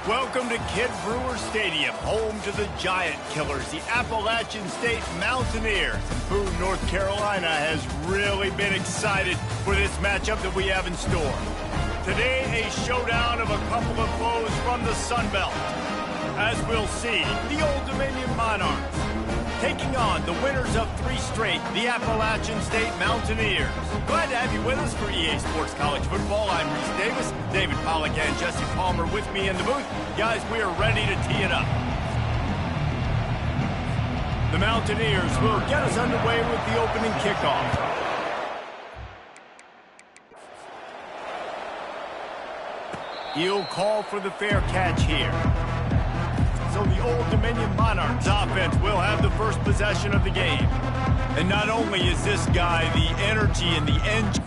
Welcome to Kid Brewer Stadium, home to the Giant Killers, the Appalachian State Mountaineers. Boone, North Carolina has really been excited for this matchup that we have in store. Today, a showdown of a couple of foes from the Sun Belt. As we'll see, the Old Dominion Monarchs taking on the winners of 3 straight, the Appalachian State Mountaineers. Glad to have you with us for EA Sports College Football. I'm Reese Davis, David Pollack and Jesse Palmer with me in the booth. Guys, we are ready to tee it up. The Mountaineers will get us underway with the opening kickoff. He'll call for the fair catch here. So the Old Dominion Monarchs offense will have the first possession of the game. And not only is this guy the energy and the engine.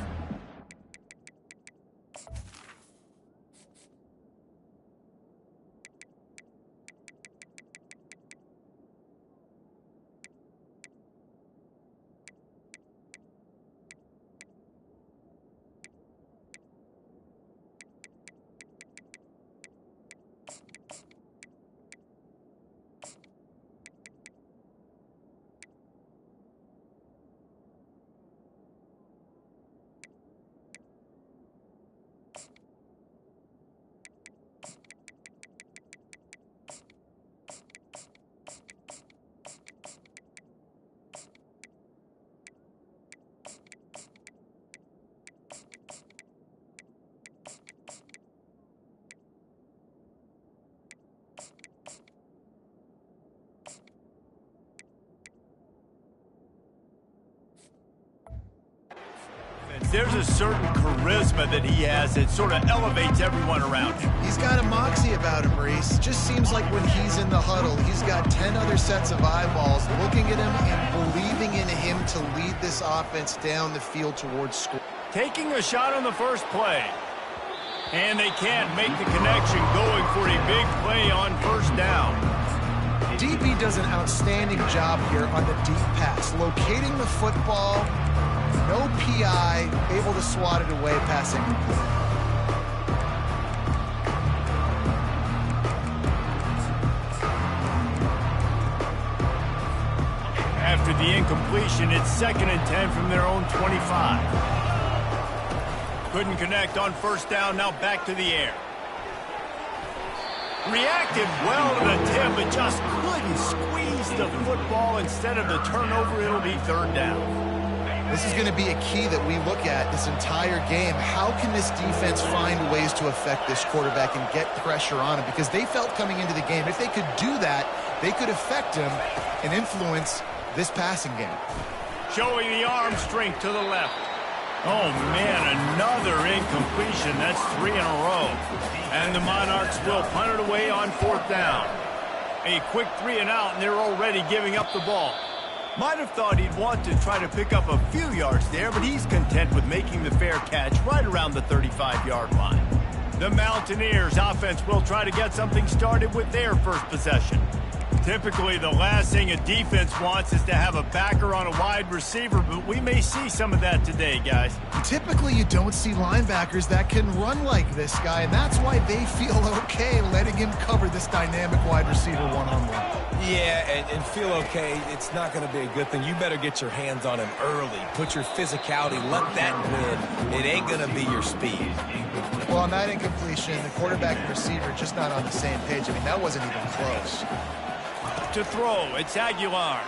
There's a certain charisma that he has that sort of elevates everyone around him. He's got a moxie about him, Reese. Just seems like when he's in the huddle, he's got 10 other sets of eyeballs looking at him and believing in him to lead this offense down the field towards score. Taking a shot on the first play. And they can't make the connection, going for a big play on first down. DB does an outstanding job here on the deep pass, locating the football. No PI, able to swat it away, passing. After the incompletion, it's 2nd and 10 from their own 25. Couldn't connect on first down, now back to the air. Reacted well to the tip, but just couldn't squeeze the football. Instead of the turnover, it'll be 3rd down. This is going to be a key that we look at this entire game. How can this defense find ways to affect this quarterback and get pressure on him? Because they felt coming into the game, if they could do that, they could affect him and influence this passing game. Showing the arm strength to the left. Oh, man, another incompletion. That's 3 in a row. And the Monarchs will punt it away on 4th down. A quick 3 and out, and they're already giving up the ball. Might have thought he'd want to try to pick up a few yards there, but he's content with making the fair catch right around the 35-yard line. The Mountaineers offense will try to get something started with their first possession. Typically, the last thing a defense wants is to have a backer on a wide receiver, but we may see some of that today, guys. Typically, you don't see linebackers that can run like this guy, and that's why they feel okay letting him cover this dynamic wide receiver one-on-one. Yeah, and feel okay, it's not going to be a good thing. You better get your hands on him early. Put your physicality, let that win. It ain't going to be your speed. Well, on that incompletion, the quarterback and receiver just not on the same page. I mean, that wasn't even close. To throw, it's Aguilar.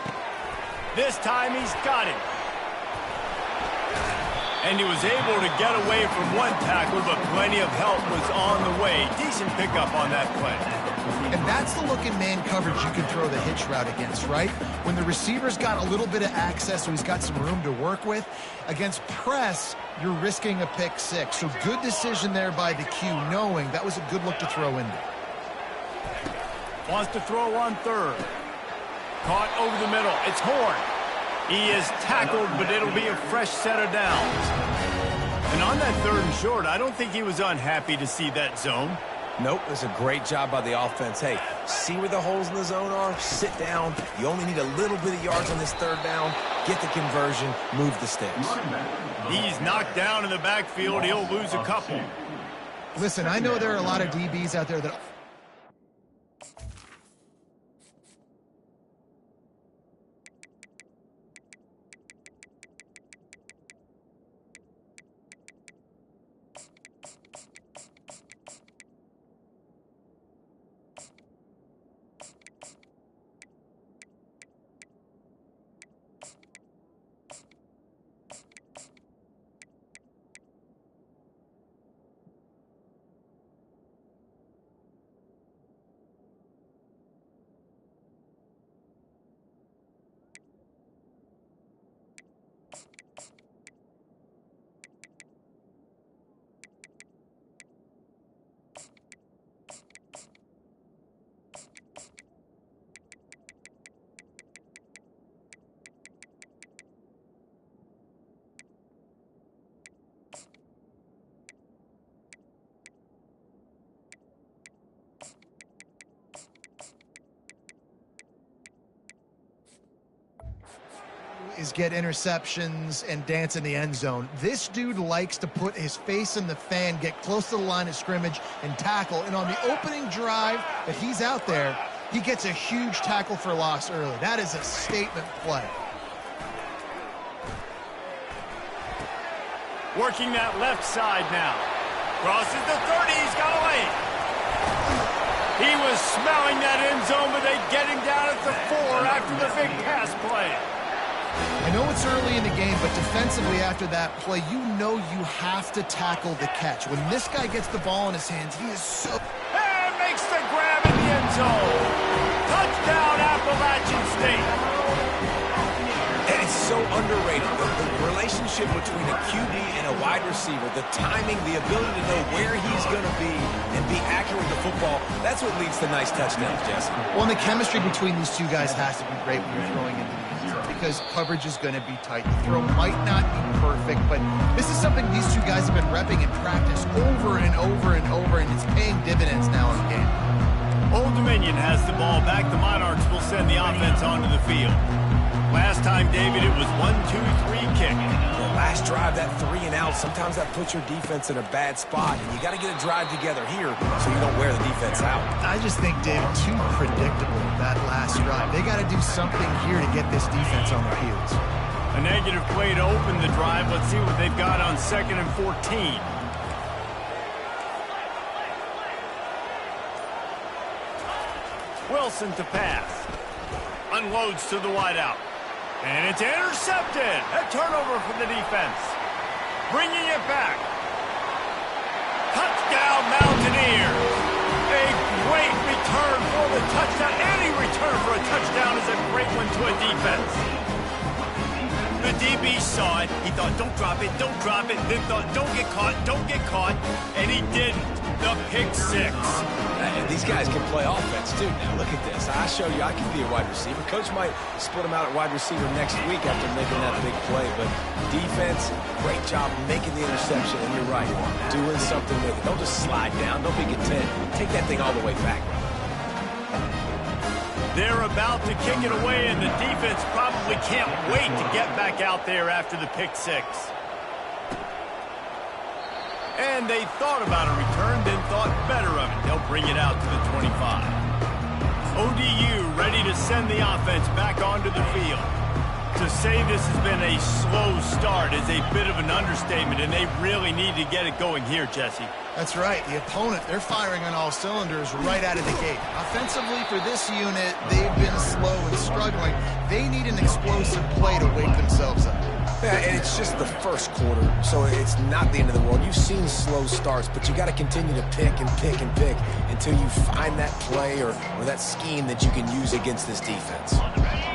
This time he's got it. And he was able to get away from one tackle, but plenty of help was on the way. Decent pickup on that play. And that's the look in man coverage you can throw the hitch route against, right? When the receiver's got a little bit of access, so he's got some room to work with. Against press, you're risking a pick 6. So good decision there by the Q, knowing that was a good look to throw in there. Wants to throw on 3rd. Caught over the middle. It's Horn. He is tackled, but it'll be a fresh set of downs. And on that 3rd and short, I don't think he was unhappy to see that zone. Nope, it was a great job by the offense. Hey, see where the holes in the zone are? Sit down. You only need a little bit of yards on this 3rd down. Get the conversion. Move the sticks. He's knocked down in the backfield. He'll lose a couple. Listen, I know there are a lot of DBs out there that is get interceptions and dance in the end zone. This dude likes to put his face in the fan, get close to the line of scrimmage, and tackle. And on the opening drive that he's out there, he gets a huge tackle for loss early. That is a statement play. Working that left side now. Crosses the 30. He's got away. He was smelling that end zone, but they get him down at the 4 after the big pass play. I know it's early in the game, but defensively after that play, you know you have to tackle the catch. When this guy gets the ball in his hands, he is so... And makes the grab in the end zone. Touchdown, Appalachian State. And it's so underrated. The relationship between a QB and a wide receiver, the timing, the ability to know where he's going to be and be accurate with the football, that's what leads to nice touchdowns, Jesse. Well, and the chemistry between these two guys has to be great when you're throwing into the end zone because coverage is going to be tight. The throw might not be perfect, but this is something these two guys have been repping in practice over and over and over, and it's paying dividends now in the game. Old Dominion has the ball back. The Monarchs will send the offense onto the field. Last time, David, it was 1-2-3 kick. The last drive, that 3 and out, sometimes that puts your defense in a bad spot, and you got to get a drive together here so you don't wear the defense out. I just think, David, too predictable that last drive. They got to do something here to get this defense on their heels. A negative play to open the drive. Let's see what they've got on 2nd and 14. Wilson to pass. Unloads to the wideout. And it's intercepted. A turnover for the defense. Bringing it back. Touchdown, Mountaineers. A great return for the touchdown. Any return for a touchdown is a great one to a defense. The DB saw it. He thought, don't drop it, don't drop it. Then thought, don't get caught. And he didn't. The pick 6. These guys can play offense, too. Now, look at this. I show you I can be a wide receiver. Coach might split him out at wide receiver next week after making that big play. But defense, great job making the interception. And you're right, doing something with it. Don't just slide down. Don't be content. Take that thing all the way back. They're about to kick it away, and the defense probably can't wait to get back out there after the pick 6. And they thought about a return, then thought better of it. They'll bring it out to the 25. ODU ready to send the offense back onto the field. To say this has been a slow start is a bit of an understatement, and they really need to get it going here, Jesse. That's right. The opponent, they're firing on all cylinders right out of the gate. Offensively, for this unit, they've been slow and struggling. They need an explosive play to wake themselves up. Yeah, and it's just the first quarter, so it's not the end of the world. You've seen slow starts, but you got to continue to pick and pick and pick until you find that play or that scheme that you can use against this defense.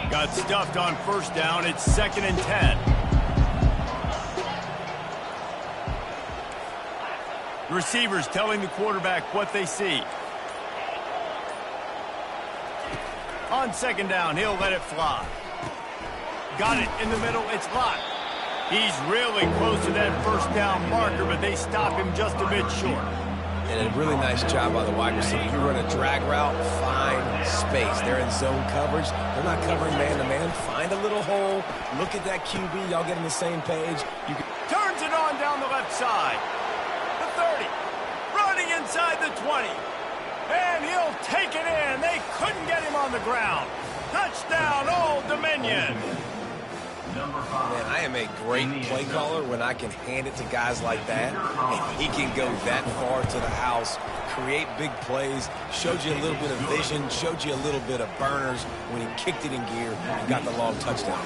Got stuffed on 1st down. It's 2nd and 10. The receivers telling the quarterback what they see. On 2nd down, he'll let it fly. Got it in the middle. It's locked. He's really close to that 1st down marker, but they stop him just a bit short. And a really nice job by the wide receiver. You run a drag route, find space. They're in zone coverage. They're not covering man-to-man. Find a little hole. Look at that QB. Y'all get on the same page. Turns it on down the left side. The 30. Running inside the 20. And he'll take it in. They couldn't get him on the ground. Touchdown, Old Dominion. Man, I am a great play caller when I can hand it to guys like that. And he can go that far to the house, create big plays, showed you a little bit of vision, showed you a little bit of burners when he kicked it in gear and got the long touchdown.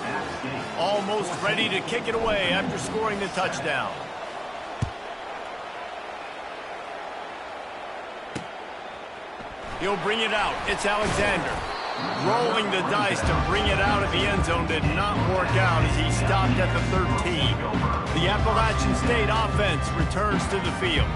Almost ready to kick it away after scoring the touchdown. He'll bring it out. It's Alexander. Rolling the dice to bring it out of the end zone did not work out as he stopped at the 13. The Appalachian State offense returns to the field.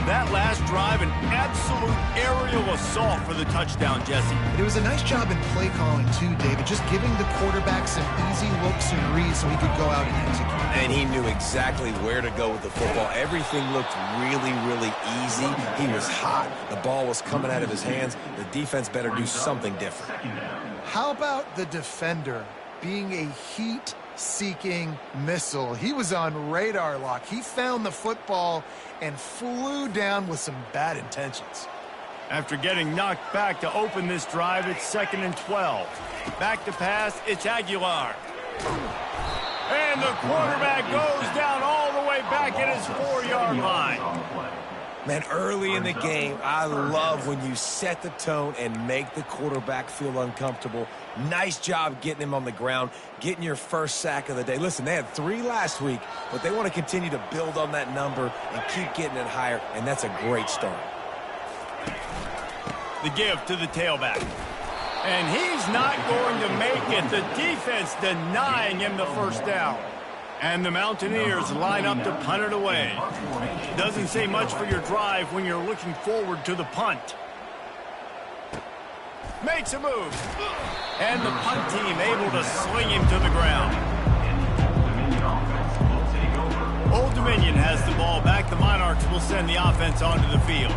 That last drive, an absolute aerial assault for the touchdown, Jesse. It was a nice job in play calling, too, David, just giving the quarterback some easy looks and reads so he could go out and execute. And he knew exactly where to go with the football. Everything looked really, really easy. He was hot. The ball was coming out of his hands. The defense better do something different. How about the defender being a heat heat-seeking missile. He was on radar lock. He found the football and flew down with some bad intentions. After getting knocked back to open this drive, it's 2nd and 12. Back to pass, it's Aguilar. And the quarterback goes down all the way back at his 4-yard line. Man, early in the game, I love when you set the tone and make the quarterback feel uncomfortable. Nice job getting him on the ground, getting your first sack of the day. Listen, they had 3 last week, but they want to continue to build on that number and keep getting it higher, and that's a great start. The give to the tailback. And he's not going to make it. The defense denying him the first down. And the Mountaineers line up to punt it away. Doesn't say much for your drive when you're looking forward to the punt. Makes a move. And the punt team able to sling him to the ground. Old Dominion has the ball back. The Monarchs will send the offense onto the field.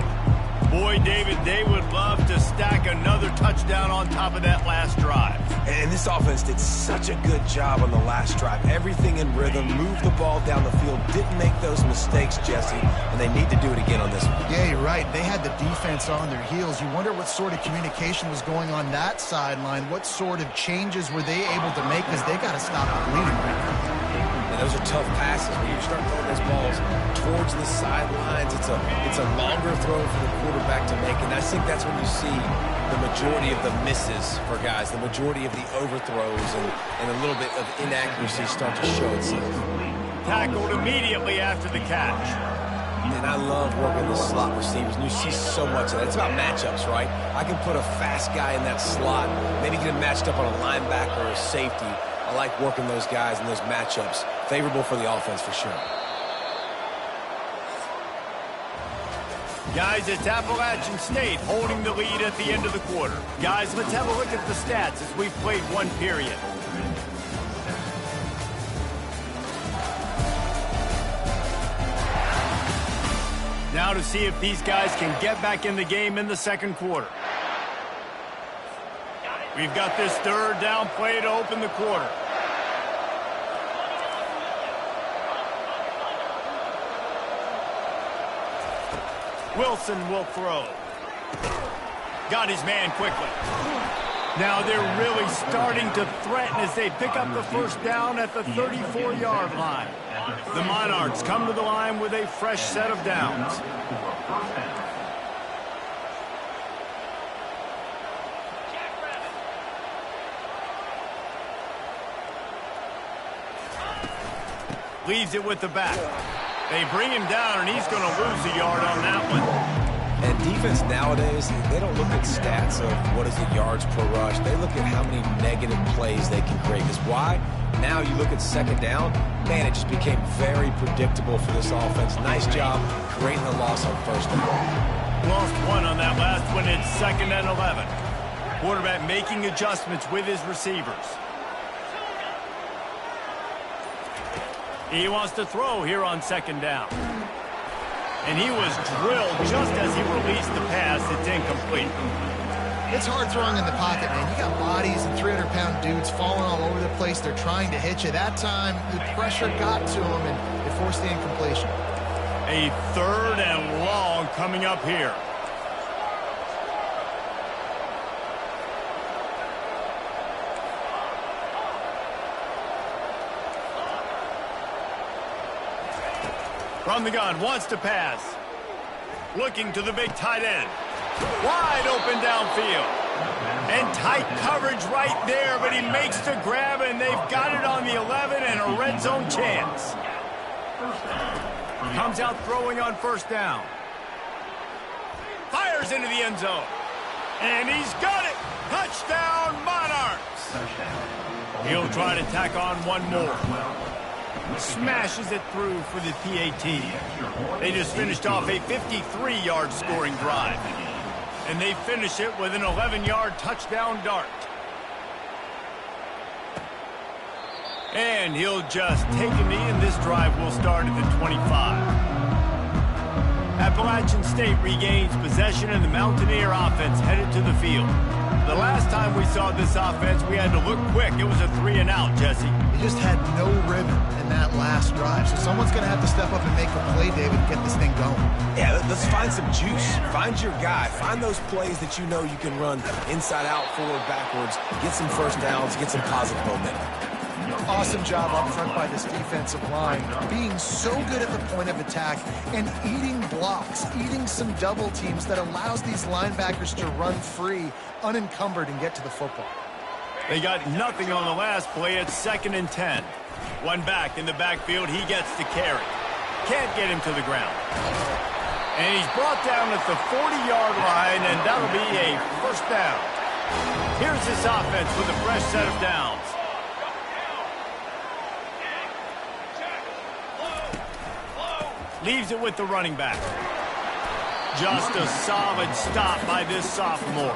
Boy, David, they would love to stack another touchdown on top of that last drive. And this offense did such a good job on the last drive. Everything in rhythm, moved the ball down the field, didn't make those mistakes, Jesse, and they need to do it again on this one. Yeah, you're right. They had the defense on their heels. You wonder what sort of communication was going on that sideline. What sort of changes were they able to make, because they got to stop the bleeding right now. And those are tough passes when you start throwing those balls towards the sidelines. It's a longer throw for the quarterback to make, and I think that's when you see the majority of the misses for guys, the majority of the overthrows, and a little bit of inaccuracy start to show itself. Tackled immediately after the catch. And I love working the slot receivers, and you see so much of that. It's about matchups, right? I can put a fast guy in that slot, maybe get him matched up on a linebacker or a safety. I like working those guys in those matchups. Favorable for the offense for sure. Guys, it's Appalachian State holding the lead at the end of the quarter. Guys, let's have a look at the stats as we've played one period. Now to see if these guys can get back in the game in the second quarter. We've got this 3rd down play to open the quarter. Wilson will throw. Got his man quickly. Now they're really starting to threaten as they pick up the first down at the 34-yard line. The Monarchs come to the line with a fresh set of downs. Leaves it with the back. They bring him down, and he's going to lose a yard on that one. And defense nowadays, they don't look at stats of what is the yards per rush. They look at how many negative plays they can create. Because why? Now you look at 2nd down, man, it just became very predictable for this offense. Nice job creating a loss on 1st down. Lost one on that last one. It's 2nd and 11. Quarterback making adjustments with his receivers. He wants to throw here on 2nd down. And he was drilled just as he released the pass. It's incomplete. It's hard throwing in the pocket, man. You got bodies and 300-pound dudes falling all over the place. They're trying to hit you. That time, the pressure got to him, and it forced the incompletion. A 3rd and long coming up here. From the gun, wants to pass. Looking to the big tight end. Wide open downfield. And tight coverage right there, but he makes the grab, and they've got it on the 11 and a red zone chance. Comes out throwing on 1st down. Fires into the end zone. And he's got it. Touchdown, Monarchs. He'll try to tack on one more. Smashes it through for the PAT. They just finished off a 53-yard scoring drive. And they finish it with an 11-yard touchdown dart. And he'll just take a knee, and this drive will start at the 25. Appalachian State regains possession and the Mountaineer offense headed to the field. The last time we saw this offense, we had to look quick. It was a 3-and-out, Jesse. He just had no rhythm in that last drive. So someone's going to have to step up and make a play, David, and get this thing going. Yeah, let's find some juice. Find your guy. Find those plays that you know you can run inside out, forward, backwards. Get some first downs. Get some positive momentum. Awesome job up front by this defensive line, being so good at the point of attack and eating blocks, eating some double teams that allows these linebackers to run free, unencumbered, and get to the football. They got nothing on the last play. It's 2nd and 10. One back in the backfield. He gets the carry. Can't get him to the ground. And he's brought down at the 40-yard line, and that'll be a first down. Here's this offense with a fresh set of downs. Leaves it with the running back. Just a solid stop by this sophomore.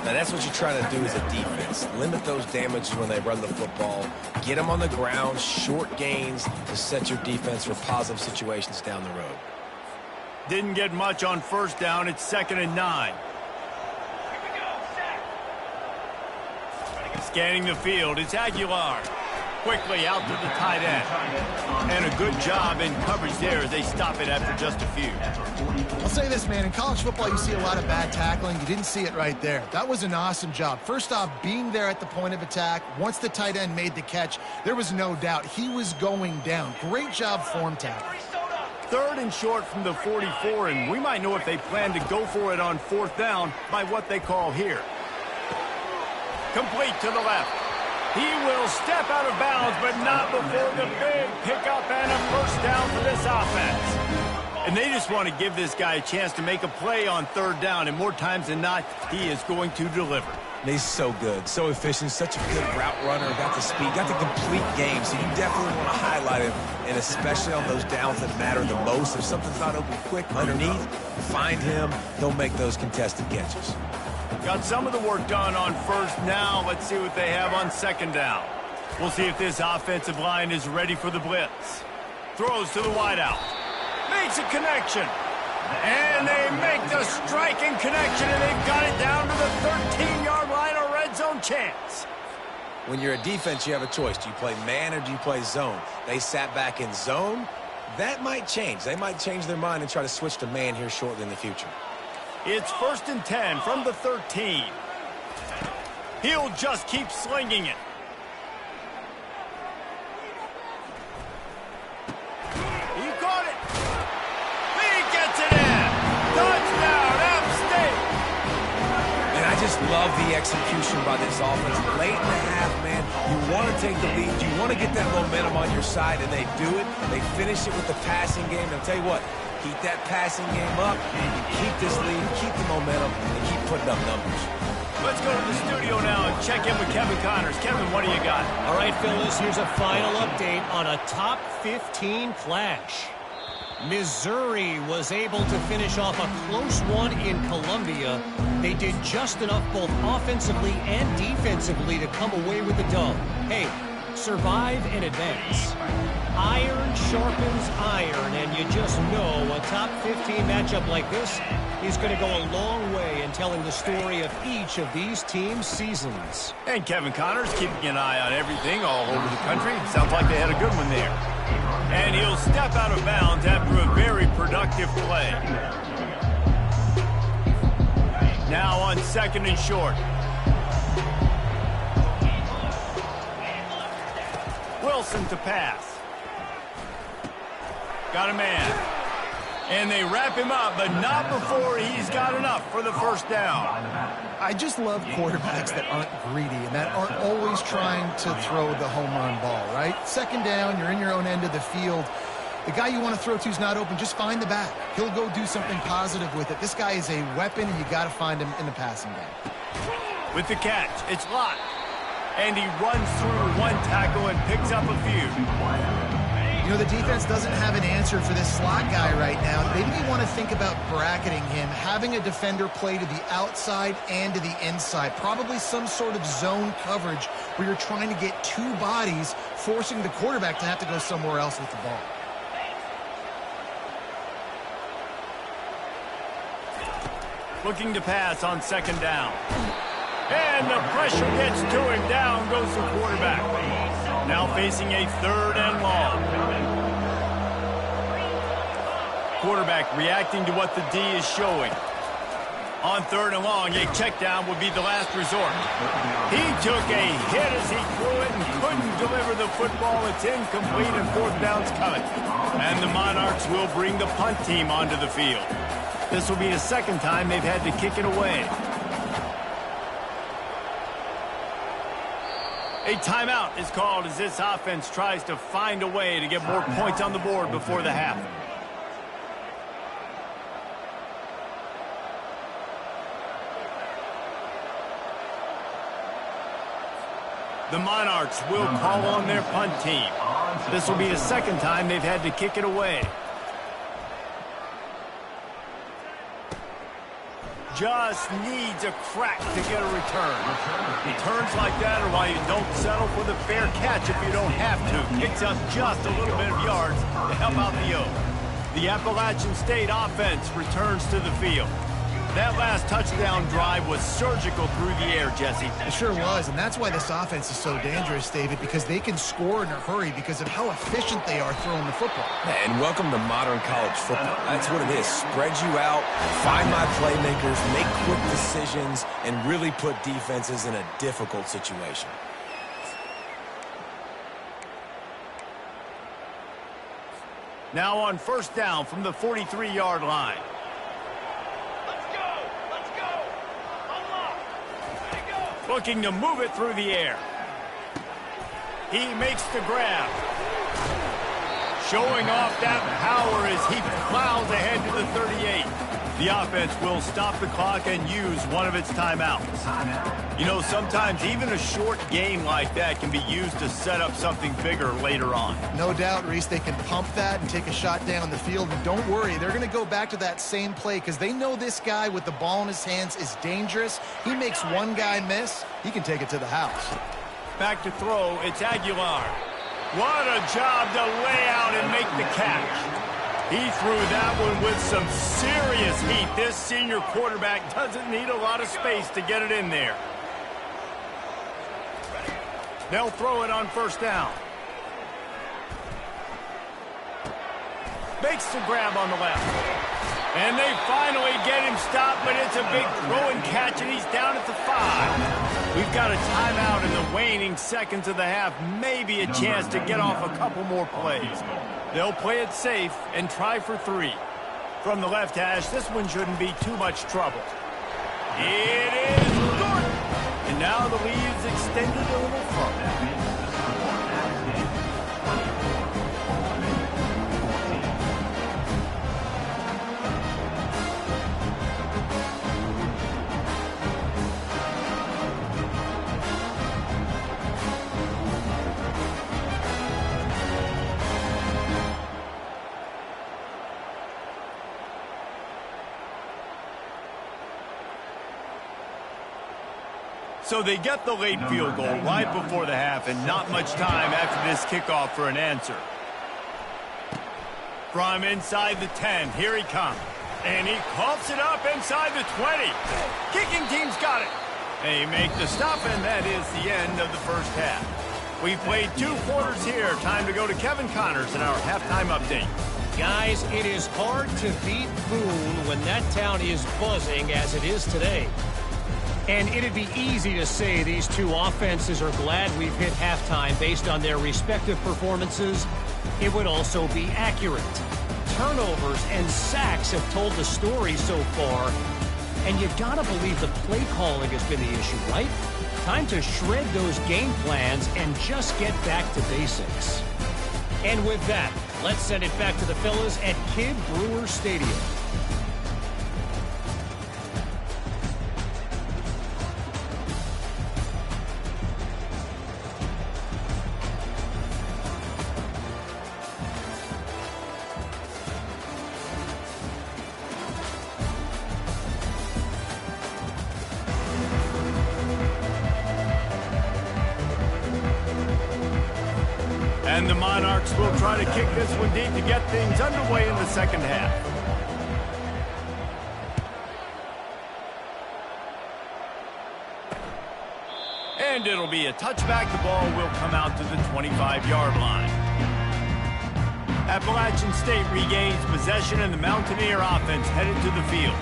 Now, that's what you're trying to do as a defense. Limit those damages when they run the football. Get them on the ground, short gains to set your defense for positive situations down the road. Didn't get much on first down. It's 2nd and 9. Scanning the field. It's Aguilar. Quickly out to the tight end. And a good job in coverage there as they stop it after just a few. I'll say this, man. In college football, you see a lot of bad tackling. You didn't see it right there. That was an awesome job. First off, being there at the point of attack. Once the tight end made the catch, there was no doubt he was going down. Great job form tackle. 3rd and short from the 44, and we might know if they plan to go for it on 4th down by what they call here. Complete to the left. He will step out of bounds, but not before the big pickup and a first down for this offense. And they just want to give this guy a chance to make a play on 3rd down, and more times than not, he is going to deliver. He's so good, so efficient, such a good route runner, got the speed, got the complete game, so you definitely want to highlight him, and especially on those downs that matter the most. If something's not open quick underneath, find him, he'll make those contested catches. Got some of the work done on 1st. Now let's see what they have on 2nd down. We'll see if this offensive line is ready for the blitz. Throws to the wideout. Makes a connection. And they make the striking connection, and they've got it down to the 13-yard line, a red zone chance. When you're a defense, you have a choice. Do you play man or do you play zone? They sat back in zone. That might change. They might change their mind and try to switch to man here shortly in the future. It's 1st and 10 from the 13. He'll just keep slinging it. He caught it. He gets it in. Touchdown, App State. And I just love the execution by this offense. Late in the half, man, you want to take the lead. You want to get that momentum on your side, and they do it. They finish it with the passing game. And I'll tell you what, keep that passing game up, keep this lead, keep the momentum, and keep putting up numbers. Let's go to the studio now and check in with Kevin Connors. Kevin, what do you got? All right, Phyllis, here's a final update on a top 15 clash. Missouri was able to finish off a close one in Columbia. They did just enough both offensively and defensively to come away with the dub. Hey, survive and advance. Iron sharpens iron, and you just know a top 15 matchup like this is going to go a long way in telling the story of each of these teams' seasons. And Kevin Connors keeping an eye on everything all over the country. Sounds like they had a good one there. And he'll step out of bounds after a very productive play. Now on 2nd and short. Wilson to pass. Got a man. And they wrap him up, but not before he's got enough for the first down. I just love quarterbacks that aren't greedy and that aren't always trying to throw the home run ball, right? 2nd down, you're in your own end of the field. The guy you want to throw to is not open. Just find the back. He'll go do something positive with it. This guy is a weapon, and you got to find him in the passing game. With the catch, it's Lott. And he runs through one tackle and picks up a few. You know, the defense doesn't have an answer for this slot guy right now. Maybe you want to think about bracketing him, having a defender play to the outside and to the inside. Probably some sort of zone coverage where you're trying to get two bodies, forcing the quarterback to have to go somewhere else with the ball. Looking to pass on second down. And the pressure gets to him. Down goes the quarterback. Now facing a 3rd and long. Quarterback reacting to what the D is showing. On 3rd and long, a check down would be the last resort. He took a hit as he threw it and couldn't deliver the football. It's incomplete and 4th down's coming. And the Monarchs will bring the punt team onto the field. This will be the 2nd time they've had to kick it away. A timeout is called as this offense tries to find a way to get more points on the board before the half. The Monarchs will call on their punt team. This will be the 2nd time they've had to kick it away. Just needs a crack to get a return. Returns like that are why you don't settle for the fair catch if you don't have to. Picks up just a little bit of yards to help out the O. The Appalachian State offense returns to the field. That last touchdown drive was surgical through the air, Jesse. It sure was, and that's why this offense is so dangerous, David, because they can score in a hurry because of how efficient they are throwing the football. And welcome to modern college football. That's what it is. Spread you out, find my playmakers, make quick decisions, and really put defenses in a difficult situation. Now on 1st down from the 43-yard line. Looking to move it through the air. He makes the grab. Showing off that power as he plows ahead to the 38. The offense will stop the clock and use one of its timeouts. You know, sometimes even a short game like that can be used to set up something bigger later on. No doubt, Reese, they can pump that and take a shot down the field. And don't worry, they're going to go back to that same play because they know this guy with the ball in his hands is dangerous. He makes one guy miss, he can take it to the house. Back to throw, it's Aguilar. What a job to lay out and make the catch. He threw that one with some serious heat. This senior quarterback doesn't need a lot of space to get it in there. They'll throw it on 1st down. Makes the grab on the left. And they finally get him stopped, but it's a big throw and catch, and he's down at the 5. We've got a timeout in the waning seconds of the half. Maybe a chance to get off a couple more plays. They'll play it safe and try for 3. From the left hash, this one shouldn't be too much trouble. It is good. And now the lead is extended a little further. So they get the late field goal right before the half and not much time after this kickoff for an answer. From inside the 10, here he comes. And he coughs it up inside the 20. Kicking team's got it. They make the stop, and that is the end of the 1st half. We've played 2 quarters here. Time to go to Kevin Connors in our halftime update. Guys, it is hard to beat Boone when that town is buzzing as it is today. And it'd be easy to say these 2 offenses are glad we've hit halftime based on their respective performances. It would also be accurate. Turnovers and sacks have told the story so far. And you gotta believe the play calling has been the issue, right? Time to shred those game plans and just get back to basics. And with that, let's send it back to the fellas at Kidd Brewer Stadium. And the Monarchs will try to kick this one deep to get things underway in the 2nd half. And it'll be a touchback. The ball will come out to the 25-yard line. Appalachian State regains possession, and the Mountaineer offense headed to the field.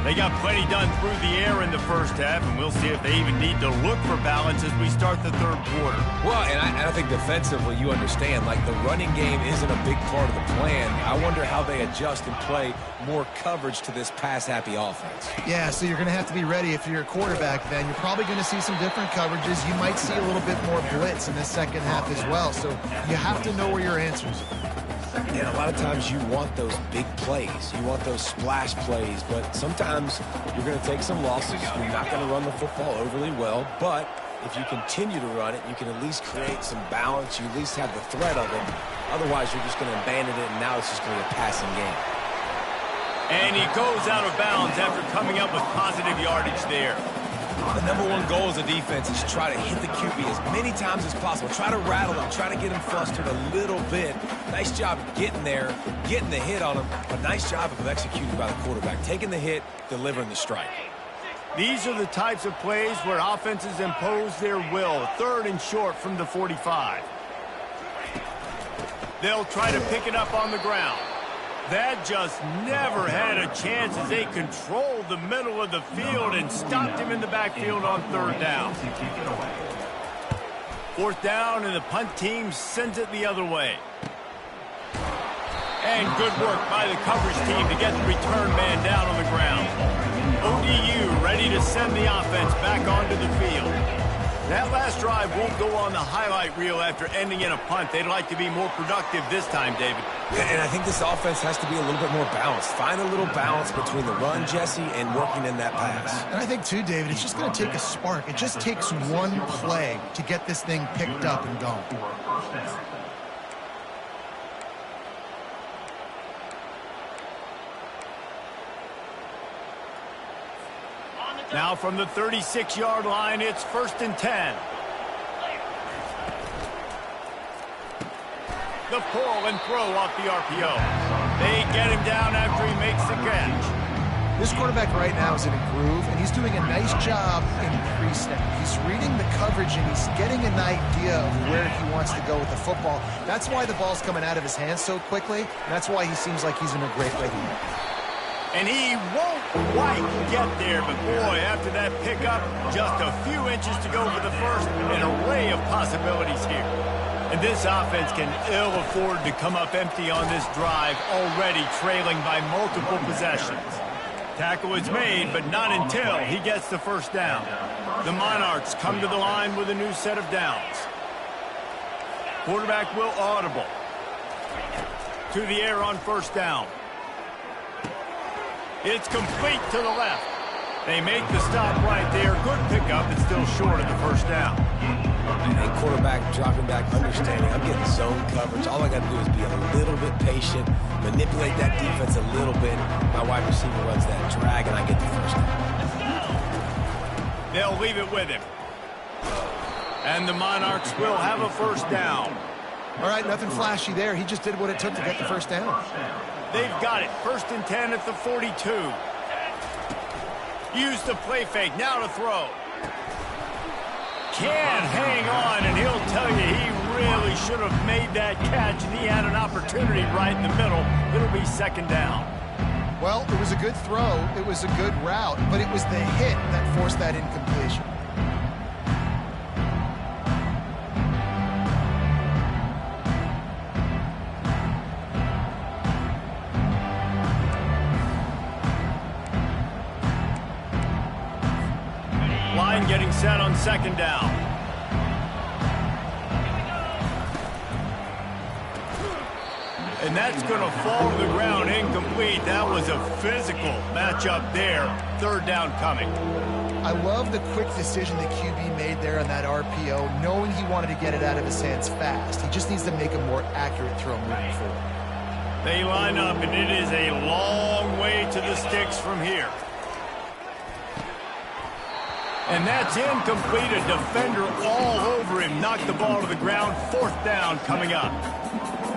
They got plenty done through the air in the first half, and we'll see if they even need to look for balance as we start the third quarter. Well, and I think defensively, you understand, like the running game isn't a big part of the plan. I wonder how they adjust and play more coverage to this pass-happy offense. Yeah, so you're going to have to be ready if you're a quarterback then. You're probably going to see some different coverages. You might see a little bit more blitz in the second half as well, so you have to know where your answers are. And a lot of times you want those big plays. You want those splash plays, but sometimes you're going to take some losses. You're not going to run the football overly well, but if you continue to run it, you can at least create some balance. You at least have the threat of it. Otherwise, you're just going to abandon it, and now it's just going to be a passing game. And he goes out of bounds after coming up with positive yardage there. The number one goal as a defense is try to hit the QB as many times as possible. Try to rattle him. Try to get him flustered a little bit. Nice job getting there, getting the hit on him. A nice job of executing by the quarterback. Taking the hit, delivering the strike. These are the types of plays where offenses impose their will. Third and short from the 45. They'll try to pick it up on the ground. That just never had a chance as they controlled the middle of the field and stopped him in the backfield on third down. Fourth down, and the punt team sends it the other way. And good work by the coverage team to get the return man down on the ground. ODU ready to send the offense back onto the field. That last drive won't go on the highlight reel after ending in a punt. They'd like to be more productive this time, David. And I think this offense has to be a little bit more balanced. Find a little balance between the run, Jesse, and working in that pass. And I think, too, David, it's just going to take a spark. It just takes one play to get this thing picked up and going. Now from the 36-yard line, it's 1st and 10. The pull and throw off the RPO. They get him down after he makes the catch. This quarterback right now is in a groove, and he's doing a nice job in pre-snap. He's reading the coverage, and he's getting an idea of where he wants to go with the football. That's why the ball's coming out of his hands so quickly, and that's why he seems like he's in a great rhythm. And he won't quite get there, but boy, after that pickup, just a few inches to go for the first, an array of possibilities here. And this offense can ill afford to come up empty on this drive, already trailing by multiple possessions. Tackle is made, but not until he gets the first down. The Monarchs come to the line with a new set of downs. Quarterback will audible. To the air on first down. It's complete to the left. They make the stop right there. Good pickup, but still short of the first down. And quarterback dropping back, understanding I'm getting zone coverage. All I got to do is be a little bit patient, manipulate that defense a little bit. My wide receiver runs that drag, and I get the first down. They'll leave it with him. And the Monarchs will have a first down. All right, nothing flashy there. He just did what it took to get the first down. They've got it. 1st and 10 at the 42. Use the play fake. Now to throw. Can't hang on, and he'll tell you he really should have made that catch, and he had an opportunity right in the middle. It'll be 2nd down. Well, it was a good throw. It was a good route, but it was the hit that forced that incompletion. Line getting set on 2nd down. And that's going to fall to the ground incomplete. That was a physical matchup there. 3rd down coming. I love the quick decision that QB made there on that RPO, knowing he wanted to get it out of his hands fast. He just needs to make a more accurate throw moving forward. They line up, and it is a long way to the sticks from here. And that's incomplete. A defender all over him. Knocked the ball to the ground. 4th down coming up.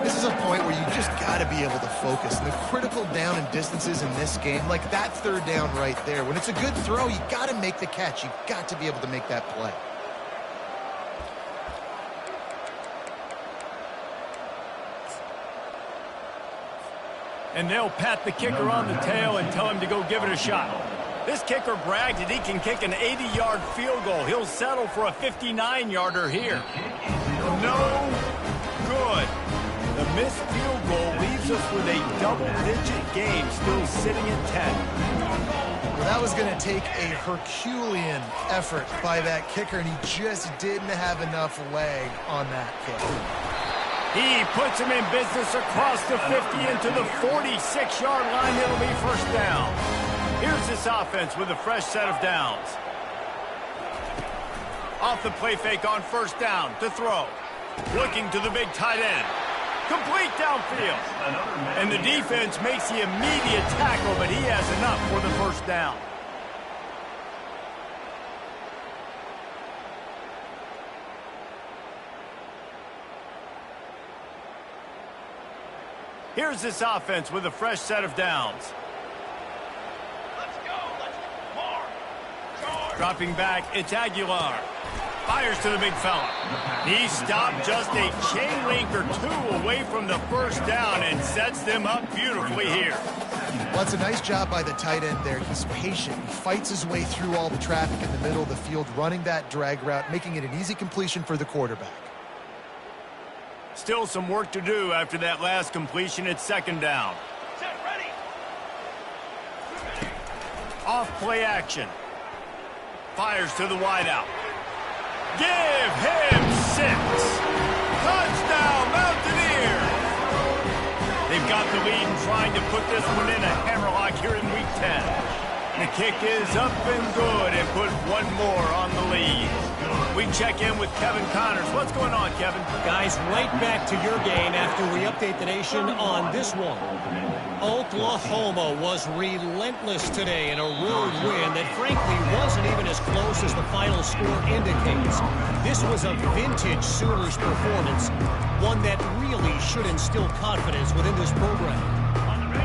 This is a point where you just got to be able to focus. And the critical down and distances in this game, like that 3rd down right there. When it's a good throw, you got to make the catch. You got to be able to make that play. And they'll pat the kicker on the tail and tell him to go give it a shot. This kicker bragged that he can kick an 80-yard field goal. He'll settle for a 59-yarder here. No good. The missed field goal leaves us with a double-digit game still sitting at 10. Well, that was going to take a Herculean effort by that kicker, and he just didn't have enough leg on that kick. He puts him in business across the 50 into the 46-yard line. It'll be first down. Here's this offense with a fresh set of downs. Off the play fake on first down to throw. Looking to the big tight end. Complete downfield. And the defense makes the immediate tackle, but he has enough for the first down. Here's this offense with a fresh set of downs. Dropping back, it's Aguilar. Fires to the big fella. He stopped just a chain link or two away from the first down and sets them up beautifully here. Well, it's a nice job by the tight end there. He's patient. He fights his way through all the traffic in the middle of the field, running that drag route, making it an easy completion for the quarterback. Still some work to do after that last completion. It's second down. Set, ready. Off play action. Fires to the wideout. Give him 6. Touchdown, Mountaineers. They've got the lead and trying to put this one in a hammerlock here in week 10. The kick is up and good and put one more on the lead. We check in with Kevin Connors. What's going on, Kevin? Guys, right back to your game after we update the nation on this one. Oklahoma was relentless today in a road win that frankly wasn't even as close as the final score indicates. This was a vintage Sooners performance, one that really should instill confidence within this program.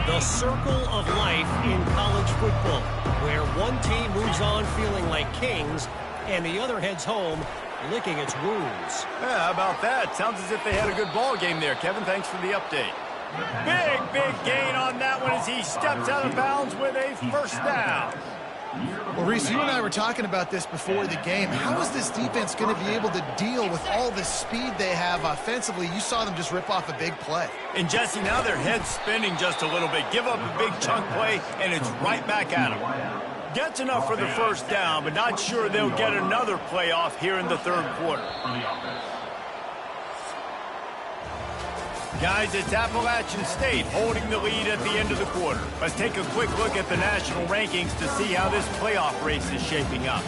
The circle of life in college football, where one team moves on feeling like kings and the other heads home licking its wounds. Yeah, how about that? Sounds as if they had a good ball game there. Kevin, thanks for the update. Big gain on that one as he steps out of bounds with a first down. Well, Reese, you and I were talking about this before the game. How is this defense going to be able to deal with all the speed they have offensively? You saw them just rip off a big play. And, Jesse, now their head's spinning just a little bit. Give up a big chunk play, and it's right back at them. Gets enough for the first down, but not sure they'll get another play off here in the third quarter. Guys, it's Appalachian State holding the lead at the end of the quarter. Let's take a quick look at the national rankings to see how this playoff race is shaping up.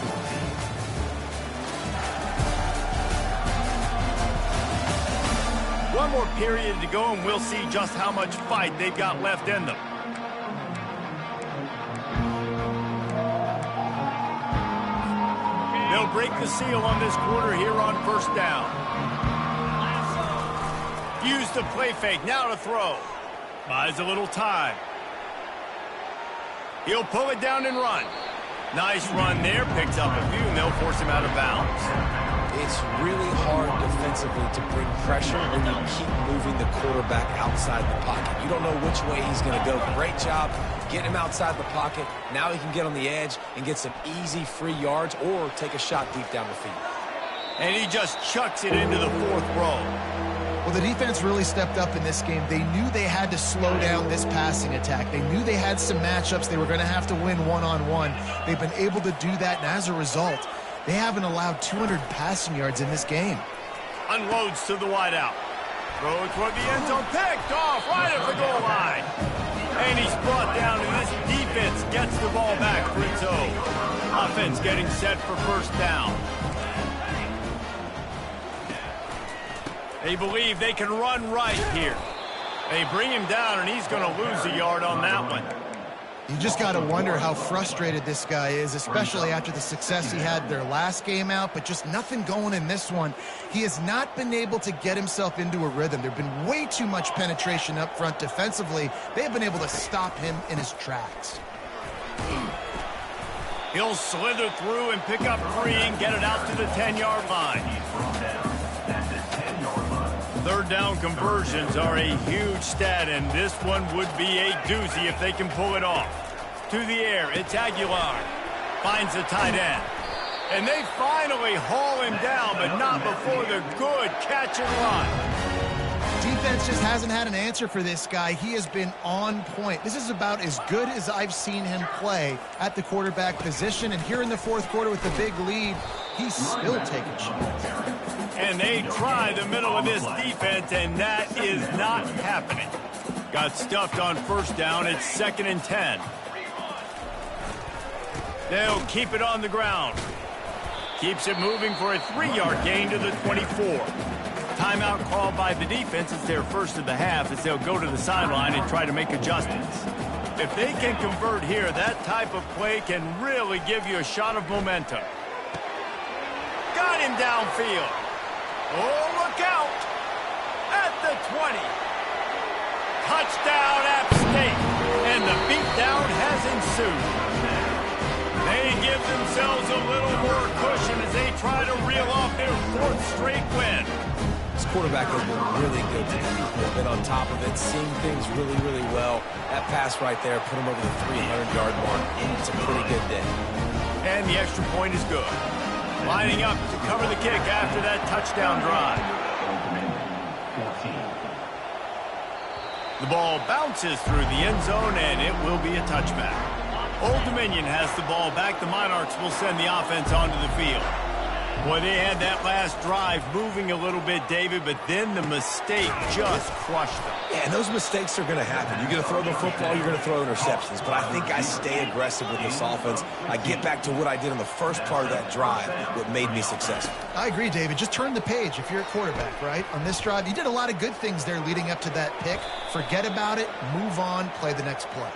One more period to go, and we'll see just how much fight they've got left in them. They'll break the seal on this quarter here on first down. Use the play fake, now to throw. Buys a little time. He'll pull it down and run. Nice run there, picks up a few, and they'll force him out of bounds. It's really hard defensively to bring pressure when you keep moving the quarterback outside the pocket. You don't know which way he's going to go. Great job getting him outside the pocket. Now he can get on the edge and get some easy free yards or take a shot deep down the field. And he just chucks it into the fourth row. Well, the defense really stepped up in this game. They knew they had to slow down this passing attack. They knew they had some matchups they were going to have to win one-on-one. They've been able to do that, and as a result, they haven't allowed 200 passing yards in this game. Unloads to the wideout. Throw toward the end zone, picked off right at the goal line. And he's brought down, and this defense gets the ball back for its own. Offense getting set for first down. They believe they can run right here. They bring him down, and he's going to lose a yard on that one. You just got to wonder how frustrated this guy is, especially after the success he had their last game out, but just nothing going in this one. He has not been able to get himself into a rhythm. There's been way too much penetration up front defensively. They've been able to stop him in his tracks. He'll slither through and pick up 3 and get it out to the 10-yard line. Third down conversions are a huge stat, and this one would be a doozy if they can pull it off. To the air, it's Aguilar. Finds the tight end. And they finally haul him down, but not before the good catch and run. Defense just hasn't had an answer for this guy. He has been on point. This is about as good as I've seen him play at the quarterback position. And here in the fourth quarter with the big lead, he's still taking shots. And they try the middle of this defense, and that is not happening. Got stuffed on first down. It's 2nd and 10. They'll keep it on the ground. Keeps it moving for a 3-yard gain to the 24. Timeout called by the defense. It's their first of the half as they'll go to the sideline and try to make adjustments. If they can convert here, that type of play can really give you a shot of momentum. Got him downfield. Oh, look out. At the 20. Touchdown, App State. And the beatdown has ensued. They give themselves a little more cushion as they try to reel off their 4th straight win. This quarterback has been really good today. They've been on top of it, seeing things really, really well. That pass right there put him over the 300-yard mark. It's a pretty good day. And the extra point is good. Lining up to cover the kick after that touchdown drive. The ball bounces through the end zone, and it will be a touchback. Old Dominion has the ball back. The Monarchs will send the offense onto the field. Boy, they had that last drive moving a little bit, David, but then the mistake just crushed them. Yeah, and those mistakes are going to happen. You're going to throw the football, you're going to throw interceptions. But I think I stay aggressive with this offense. I get back to what I did in the first part of that drive, what made me successful. I agree, David. Just turn the page if you're a quarterback, right? On this drive, you did a lot of good things there leading up to that pick. Forget about it, move on, play the next play.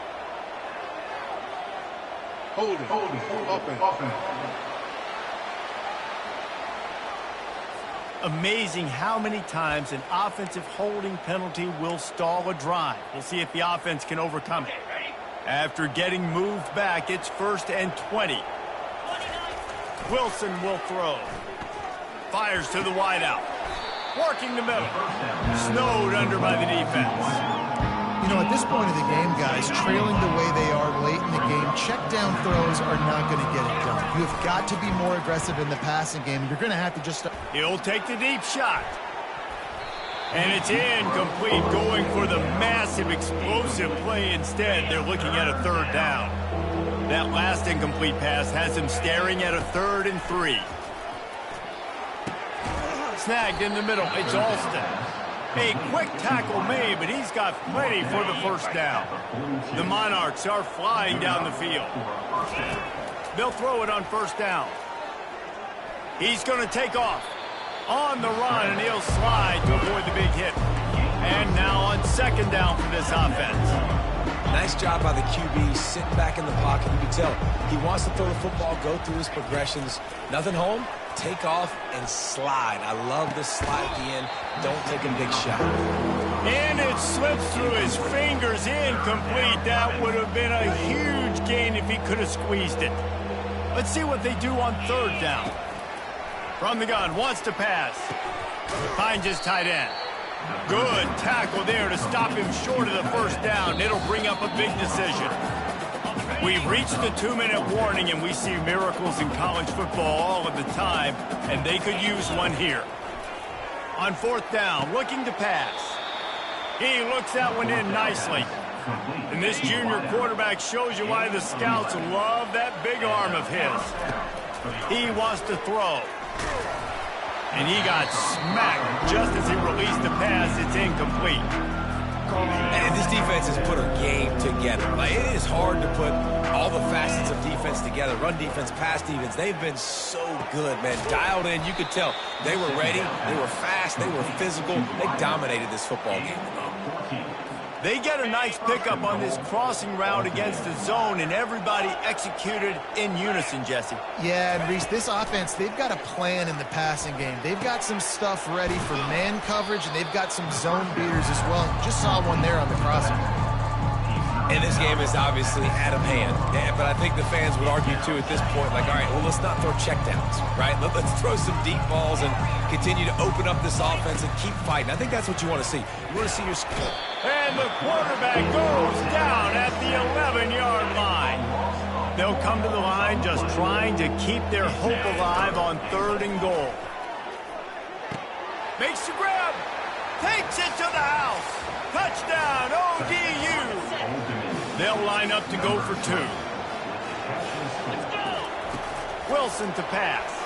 Holding, open. Amazing how many times an offensive holding penalty will stall a drive. We'll see if the offense can overcome it. After getting moved back, it's 1st and 20. Wilson will throw. Fires to the wideout. Working the middle. Snowed under by the defense. You know, at this point of the game, guys, trailing the way they are late in the game, check down throws are not going to get it done. You have got to be more aggressive in the passing game. You're going to have to just... He'll take the deep shot. And it's incomplete, going for the massive explosive play instead. They're looking at a 3rd down. That last incomplete pass has him staring at a 3rd and 3. Snagged in the middle. It's Alston. A quick tackle made, but he's got plenty for the 1st down. The Monarchs are flying down the field. They'll throw it on 1st down. He's going to take off. On the run, and he'll slide to avoid the big hit. And now on 2nd down for this offense. Nice job by the QB, sitting back in the pocket. You can tell he wants to throw the football, go through his progressions. Nothing home, take off, and slide. I love this slide at the end. Don't take a big shot. And it slips through his fingers, incomplete. That would have been a huge gain if he could have squeezed it. Let's see what they do on 3rd down. From the gun, wants to pass. Finds his tight end. Good tackle there to stop him short of the 1st down. It'll bring up a big decision. We've reached the 2-minute warning, and we see miracles in college football all of the time, and they could use one here. On 4th down, looking to pass. He looks that one in nicely. And this junior quarterback shows you why the scouts love that big arm of his. He wants to throw. And he got smacked just as he released the pass. It's incomplete. And this defense has put a game together. Like, it is hard to put all the facets of defense together. Run defense, pass defense. They've been so good, man. Dialed in. You could tell they were ready. They were fast. They were physical. They dominated this football game. They get a nice pickup on this crossing route against the zone, and everybody executed in unison, Jesse. Yeah, and Reese, this offense, they've got a plan in the passing game. They've got some stuff ready for man coverage, and they've got some zone beaters as well. Just saw one there on the crossing. And this game is obviously out of hand. But I think the fans would argue, too, at this point, like, all right, well, let's not throw checkdowns, right? Let's throw some deep balls and continue to open up this offense and keep fighting. I think that's what you want to see. You want to see your score. And the quarterback goes down at the 11-yard line. They'll come to the line just trying to keep their hope alive on 3rd and goal. Makes the grab. Takes it to the house. Touchdown, ODU. They'll line up to go for 2. Wilson to pass.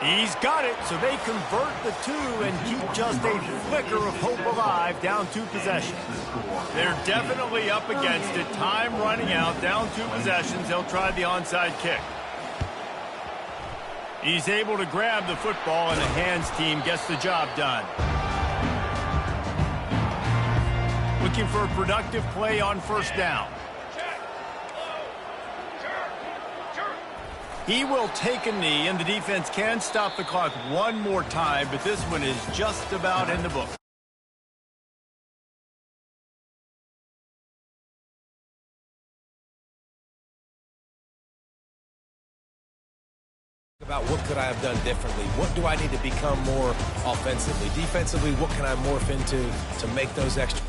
He's got it, so they convert the 2 and keep just a flicker of hope alive, down 2 possessions. They're definitely up against it. Time running out, down 2 possessions. They'll try the onside kick. He's able to grab the football, and the hands team gets the job done. Looking for a productive play on 1st down. He will take a knee, and the defense can stop the clock one more time, but this one is just about in the book. About what could I have done differently? What do I need to become more offensively? Defensively, what can I morph into to make those extra...